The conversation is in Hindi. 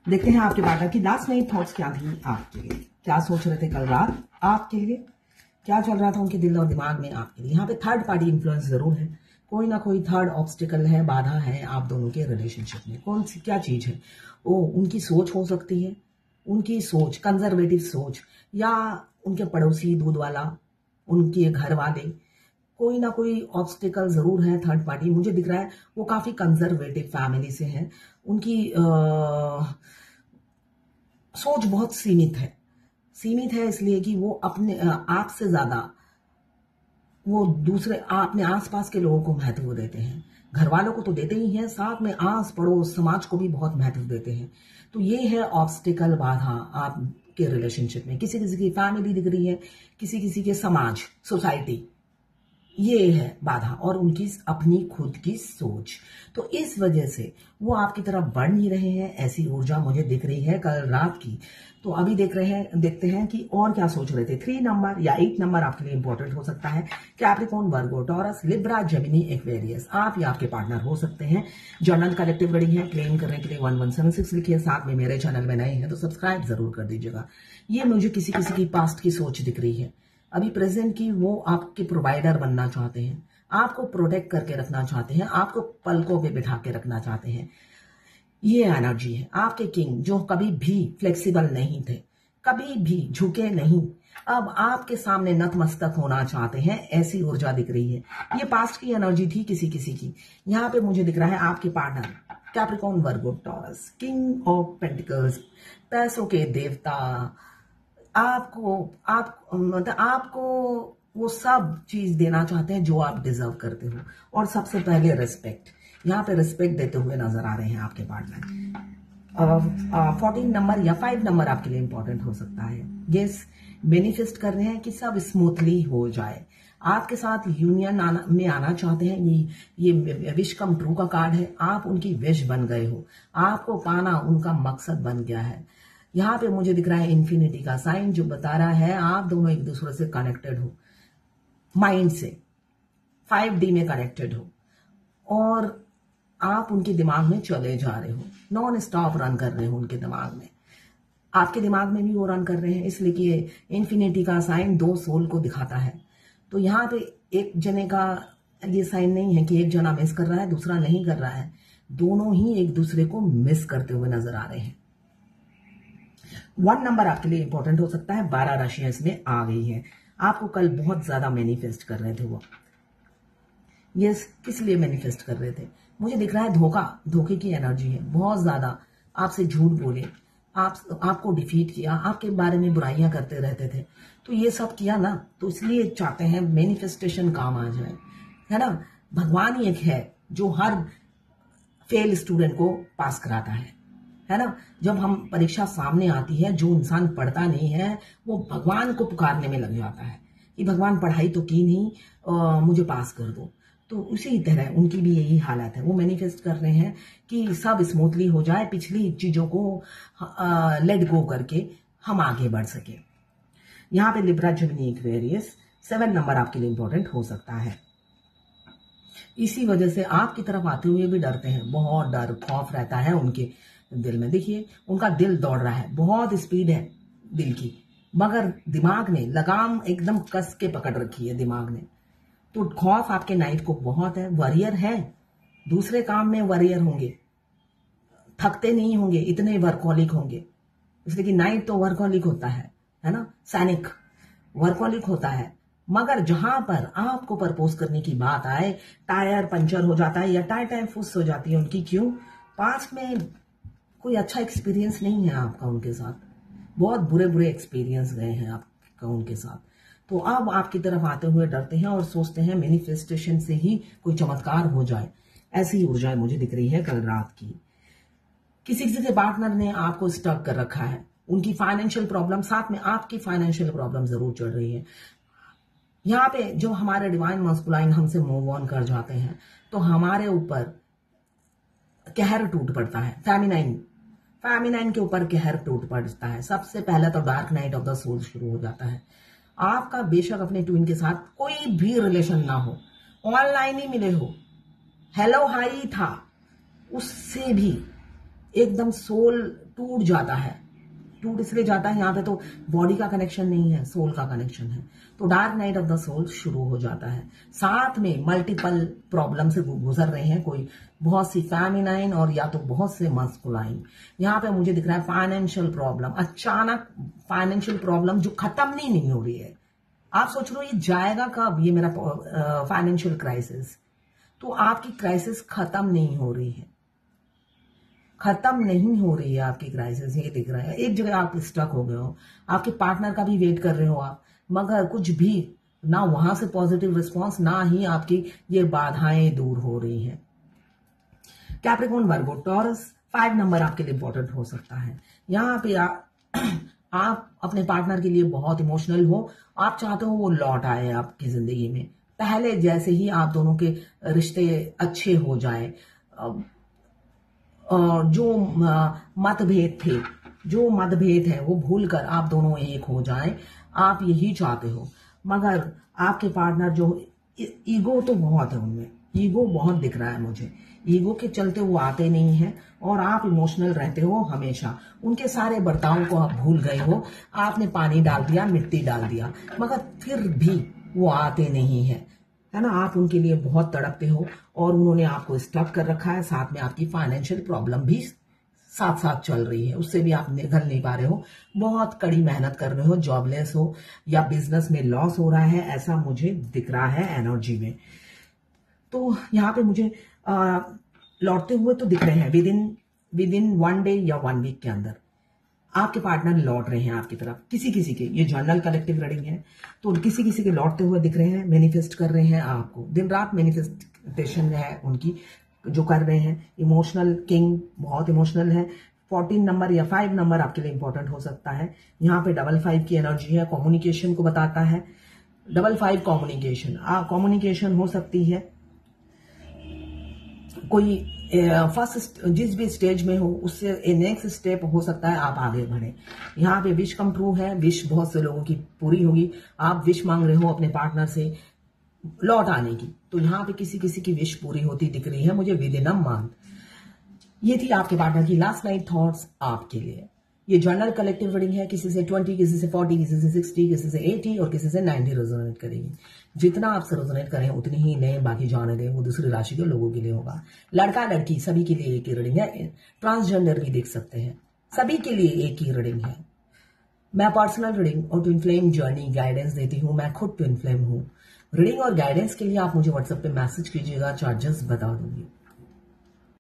देखते हैं आपके पार्टनर की लास्ट नाइट थॉट्स क्या थी आपके लिए, क्या सोच रहे थे कल रात आपके लिए, क्या चल रहा था उनके दिल और दिमाग में आपके लिए। यहाँ पे थर्ड पार्टी इन्फ्लुएंस जरूर है, कोई ना कोई थर्ड ऑब्स्टिकल है, बाधा है आप दोनों के रिलेशनशिप में। कौन सी क्या चीज है? उनकी सोच हो सकती है, उनकी सोच कंजर्वेटिव सोच, या उनके पड़ोसी, दूध वाला, उनके घर वाले, कोई ना कोई ऑब्स्टिकल जरूर है। थर्ड पार्टी मुझे दिख रहा है वो काफी कंजर्वेटिव फैमिली से है, उनकी सोच बहुत सीमित है इसलिए कि वो अपने आप से ज्यादा वो दूसरे अपने आसपास के लोगों को महत्व देते हैं। घर वालों को तो देते ही हैं, साथ में आस पड़ोस समाज को भी बहुत महत्व देते हैं। तो ये है ऑब्स्टिकल, बाधा आपके रिलेशनशिप में। किसी किसी की फैमिली दिख रही है, किसी किसी के समाज, सोसाइटी, ये है बाधा, और उनकी अपनी खुद की सोच। तो इस वजह से वो आपकी तरफ बढ़ नहीं रहे हैं, ऐसी ऊर्जा मुझे दिख रही है कल रात की। तो अभी देखते हैं कि और क्या सोच रहे थे। 3 नंबर या 8 नंबर आपके लिए इंपॉर्टेंट हो सकता है। कैप्रिकॉर्न, वर्गो, टॉरस, लिब्रा, जेमिनी, एक्वेरियस, आप या आपके पार्टनर हो सकते हैं। जर्नल कलेक्टिव रीडिंग है, क्लेम करने के लिए 1176 लिखिए। साथ में मेरे चैनल में नए हैं तो सब्सक्राइब जरूर कर दीजिएगा। ये मुझे किसी किसी की पास्ट की सोच दिख रही है, अभी प्रेजेंट की। वो आपके प्रोवाइडर बनना चाहते हैं, आपको प्रोटेक्ट करके रखना चाहते हैं, आपको पलकों पे बिठा के रखना चाहते हैं। ये एनर्जी है आपके किंग, जो कभी भी फ्लेक्सिबल नहीं थे, कभी भी झुके नहीं, अब आपके सामने नतमस्तक होना चाहते हैं, ऐसी ऊर्जा दिख रही है। ये पास्ट की एनर्जी थी किसी किसी की। यहाँ पे मुझे दिख रहा है आपके partner Capricorn, Virgo, taurus, king of pentacles, पैसों के देवता, आपको वो सब चीज देना चाहते हैं जो आप डिजर्व करते हो। और सबसे पहले रिस्पेक्ट, यहाँ पे रिस्पेक्ट देते हुए नजर आ रहे हैं आपके पार्टनर। 14 नंबर या 5 नंबर आपके लिए इंपॉर्टेंट हो सकता है। यस, मैनिफेस्ट कर रहे हैं कि सब स्मूथली हो जाए, आपके साथ यूनियन में आना चाहते हैं। ये विश कम ट्रू का कार्ड है, आप उनकी विश बन गए हो, आपको पाना उनका मकसद बन गया है। यहाँ पे मुझे दिख रहा है इन्फिनिटी का साइन, जो बता रहा है आप दोनों एक दूसरे से कनेक्टेड हो, माइंड से 5D में कनेक्टेड हो, और आप उनके दिमाग में चले जा रहे हो, नॉन स्टॉप रन कर रहे हो उनके दिमाग में, आपके दिमाग में भी वो रन कर रहे हैं। इसलिए कि इन्फिनिटी का साइन 2 सोल को दिखाता है। तो यहाँ पे एक जने का ये साइन नहीं है कि एक जना मिस कर रहा है दूसरा नहीं कर रहा है, दोनों ही एक दूसरे को मिस करते हुए नजर आ रहे हैं। 1 नंबर आपके लिए इंपॉर्टेंट हो सकता है। 12 राशियां इसमें आ गई हैं। आपको कल बहुत ज्यादा मैनिफेस्ट कर रहे थे वो। यस, किस लिए मैनिफेस्ट कर रहे थे? मुझे दिख रहा है धोखे की एनर्जी है, बहुत ज्यादा आपसे झूठ बोले, आपको डिफीट किया, आपके बारे में बुराइयां करते रहते थे। तो ये सब किया ना, तो इसलिए चाहते हैं मैनिफेस्टेशन काम आ जाए, है ना। भगवान ही एक है जो हर फेल स्टूडेंट को पास कराता है ना। जब हम परीक्षा सामने आती है, जो इंसान पढ़ता नहीं है वो भगवान को पुकारने में लग जाता है कि भगवान पढ़ाई तो की नहीं, मुझे पास कर दो। तो उसी तरह उनकी भी यही हालत है, वो मैनिफेस्ट कर रहे हैं कि सब स्मूथली हो जाए, पिछली चीजों को लेट गो करके हम आगे बढ़ सके। यहाँ पे लिब्रा, जेमिनी, एक्वेरियस 7 नंबर आपके लिए इंपॉर्टेंट हो सकता है। इसी वजह से आपकी तरफ आते हुए भी डरते हैं, बहुत डर खौफ रहता है उनके दिल में। देखिए उनका दिल दौड़ रहा है, बहुत स्पीड है दिल की, मगर दिमाग ने लगाम एकदम कस के पकड़ रखी है दिमाग ने। तो खौफ आपके नाइट को बहुत है। वॉरियर है, दूसरे काम में वॉरियर होंगे, थकते नहीं होंगे, इतने वर्कहोलिक होंगे। इसलिए कि नाइट तो वर्कहोलिक होता है ना, सैनिक वर्कहोलिक होता है। मगर जहां पर आपको प्रपोज करने की बात आए, टायर पंचर हो जाता है या टायर फुस हो जाती है उनकी। क्यों? पास्ट में कोई अच्छा एक्सपीरियंस नहीं है आपका उनके साथ, बहुत बुरे बुरे एक्सपीरियंस गए हैं आपका उनके साथ। तो अब आपकी तरफ आते हुए डरते हैं और सोचते हैं मैनिफेस्टेशन से ही कोई चमत्कार हो जाए, ऐसी ऊर्जा मुझे दिख रही है कल रात की। किसी किसी के पार्टनर ने आपको स्टक कर रखा है, उनकी फाइनेंशियल प्रॉब्लम, साथ में आपकी फाइनेंशियल प्रॉब्लम जरूर चल रही है। यहाँ पे जो हमारे डिवाइन मस्कुलाइन हमसे मूव ऑन कर जाते हैं तो हमारे ऊपर कहर टूट पड़ता है, फेमिनाइन के ऊपर कहर टूट पड़ता है। सबसे पहले तो dark night of the soul शुरू हो जाता है। आपका बेशक अपने ट्विन के साथ कोई भी रिलेशन ना हो, ऑनलाइन ही मिले हो, हेलो हाई था, उससे भी एकदम सोल टूट जाता है। टूट इसलिए जाता है, यहाँ पे तो बॉडी का कनेक्शन नहीं है, सोल का कनेक्शन है। तो dark night of the soul शुरू हो जाता है। साथ में मल्टीपल प्रॉब्लम से गुजर रहे हैं, कोई बहुत सी फेमिनाइन और या तो बहुत से मस्कुलाइन। यहाँ पे मुझे दिख रहा है फाइनेंशियल प्रॉब्लम, अचानक फाइनेंशियल प्रॉब्लम जो खत्म नहीं हो रही है। आप सोच रहे हो ये जाएगा कब, ये मेरा फाइनेंशियल क्राइसिस। तो आपकी क्राइसिस खत्म नहीं हो रही है, खत्म नहीं हो रही है आपकी क्राइसिस, ये दिख रहा है। एक जगह आप स्टक हो गए हो, आपके पार्टनर का भी वेट कर रहे हो आप, मगर कुछ भी ना वहां से पॉजिटिव रिस्पॉन्स, ना ही आपकी ये बाधाएं दूर हो रही हैं। कैप्रिकॉर्न, वर्गो, टॉरस, 5 नंबर आपके लिए इंपॉर्टेंट हो सकता है। यहाँ पे आप अपने पार्टनर के लिए बहुत इमोशनल हो, आप चाहते हो वो लौट आए आपकी जिंदगी में, पहले जैसे ही आप दोनों के रिश्ते अच्छे हो जाए। जो मतभेद है वो भूलकर आप दोनों एक हो जाएं, आप यही चाहते हो। मगर आपके पार्टनर जो ईगो तो बहुत है उनमें, ईगो बहुत दिख रहा है मुझे, ईगो के चलते वो आते नहीं हैं और आप इमोशनल रहते हो हमेशा। उनके सारे बर्तावों को आप भूल गए हो, आपने पानी डाल दिया, मिट्टी डाल दिया, मगर फिर भी वो आते नहीं है, है ना। आप उनके लिए बहुत तड़पते हो और उन्होंने आपको स्टक कर रखा है। साथ में आपकी फाइनेंशियल प्रॉब्लम भी साथ साथ चल रही है, उससे भी आप निकल नहीं पा रहे हो। बहुत कड़ी मेहनत कर रहे हो, जॉबलेस हो या बिजनेस में लॉस हो रहा है, ऐसा मुझे दिख रहा है एनर्जी में। तो यहाँ पे मुझे लौटते हुए तो दिख रहे हैं विद इन 1 डे या 1 वीक के अंदर आपके पार्टनर लौट रहे हैं आपकी तरफ। किसी किसी के, ये जनरल कलेक्टिव रीडिंग है, तो किसी किसी के लौटते हुए दिख रहे हैं, मैनिफेस्ट कर रहे हैं आपको। दिन रात मैनिफेस्टेशन है उनकी जो कर रहे हैं। इमोशनल किंग, बहुत इमोशनल है। 14 नंबर या 5 नंबर आपके लिए इंपॉर्टेंट हो सकता है। यहाँ पे 55 की एनर्जी है, कम्युनिकेशन को बताता है। 55 कम्युनिकेशन हो सकती है। कोई फर्स्ट जिस भी स्टेज में हो उससे नेक्स्ट स्टेप हो सकता है आप आगे बढ़े। यहाँ पे विश कम ट्रू है, विश बहुत से लोगों की पूरी होगी। आप विश मांग रहे हो अपने पार्टनर से लौट आने की, तो यहाँ पे किसी किसी की विश पूरी होती दिख रही है मुझे विद इन अ मंथ। ये थी आपके पार्टनर की लास्ट नाइट थॉट्स आपके लिए। ये जनरल कलेक्टिव रीडिंग है, किसी से 20, किसी से 40, किसी से 60, किसी से 80 और किसी से 90 रेजोनेट करेगी। जितना आपसे रेजोनेट करें उतनी ही लें, बाकी जाने दें, वो दूसरी राशि के लोगों के लिए होगा। लड़का लड़की सभी के लिए एक ही रीडिंग है, ट्रांसजेंडर भी देख सकते हैं, सभी के लिए एक ही रीडिंग है। मैं पर्सनल रीडिंग और ट्विन फ्लेम जर्नी गाइडेंस देती हूँ, मैं खुद ट्विन फ्लेम हूँ। रीडिंग और गाइडेंस के लिए आप मुझे व्हाट्सएप पे मैसेज कीजिएगा, चार्जेस बता दूंगी।